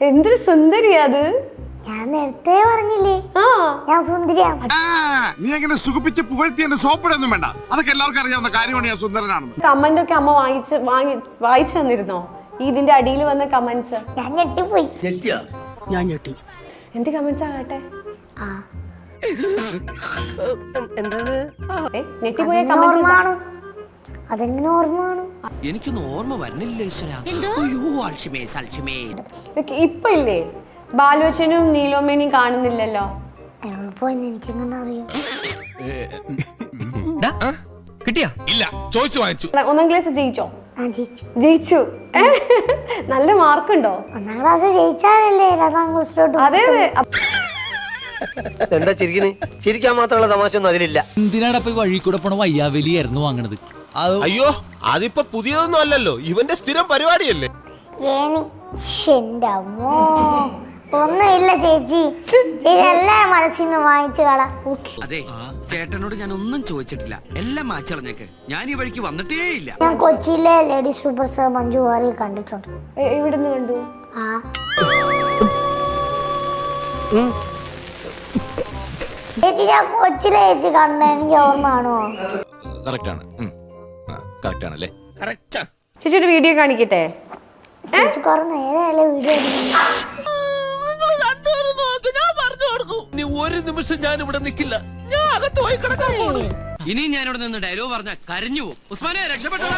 എന്തൊരു സുന്ദരിയാ അത്. ഞാൻ നേരത്തെ പറഞ്ഞില്ലേ ഞാൻ സുന്ദരിയാണ്. നീ എങ്ങനെ സുഖിപ്പിച്ച് പുകഴ്ത്തി എന്നെ സോപ്പിടൊന്നും വേണ്ട. അതൊക്കെ എല്ലാവർക്കും അറിയാവുന്ന കാര്യമാണ് ഞാൻ സുന്ദരനാണെന്ന്. കമന്റ് ഒക്കെ അമ്മ വായിച്ചു തന്നിരുന്നോ? ഇതിന്റെ അടിയിൽ വന്ന കമന്റ്സ് ഞാൻ ഞെട്ടിപ്പോയി. ഞാൻ ഞെട്ടി. എന്ത് കമന്റ്സ് ആകട്ടെ? ഞെട്ടിപ്പോയ കമന്റ് അതെങ്ങനെ ഓർമ്മ കാണും? എനിക്കൊന്നും ഓർമ്മ വരുന്നില്ല ഈശ്വരാ. ഇപ്പൊ ഇല്ലേ ബാലുവച്ചനും നീലോമേനെയും കാണുന്നില്ലല്ലോ. എവിടെ പോയെന്ന് എനിക്കെങ്ങനെ അറിയാം? കിട്ടിയാ? ഇല്ല, ചോദിച്ചു വാങ്ങിച്ചു. 1ാം ക്ലാസ് ജയിച്ചോ? ജയിച്ചു. നല്ല മാർക്കുണ്ടോ? 1ാം ക്ലാസ് ജയിച്ചാലല്ലേ 2ാം ക്ലാസ്സിലോട്ട്. അതെ അതെ. എന്താ ചിരിക്കണേ? ചിരിക്കാൻ മാത്രമുള്ള തമാശ ഒന്നും അതിലില്ല. എന്തിനാണ് വഴി കൂടെ പോണ വയ്യാവലിയായിരുന്നു വാങ്ങണത്? അയ്യോ, അതിപ്പോ പുതിയതൊന്നും അല്ലല്ലോ, ഇവന്റെ സ്ഥിരം പരിപാടിയല്ലേ. ഒന്നുമില്ല ചേച്ചി, ചേച്ചി എല്ലാം മനസ്സിൽ നിന്ന് വാങ്ങിച്ചു കള. അതെ, ചേട്ടനോട് ഞാൻ ഒന്നും ചോദിച്ചിട്ടില്ല, എല്ലാം മാച്ചളഞ്ഞേക്ക്. ഞാൻ ഈ വഴിക്ക് വന്നിട്ടേ ഇല്ല. ഞാൻ കൊച്ചിയിലെ lady super star Manju Warrier കണ്ടിട്ടുണ്ട്. എവിടുന്ന് കണ്ടു? ചേച്ചി ഞാൻ കൊച്ചിയിലെ ചേച്ചി കണ്ട, എനിക്ക് ഓർമ്മ ആണോ? ചേച്ചി ഒരു വീഡിയോ കാണിക്കട്ടെ? ചേച്ചി കുറെ നേരമല്ലേ വീഡിയോ? ഒരു നിമിഷം ഞാൻ ഇവിടെ നിൽക്കില്ല, ഞാൻ അകത്ത് പോയി കിടക്കാൻ പോണു. ഇനി ഞാൻ ഇവിടെ നിന്ന് ഡയലോഗ് പറഞ്ഞ കരഞ്ഞു പോകും. ഉസ്മാനെ രക്ഷപ്പെട്ടോ.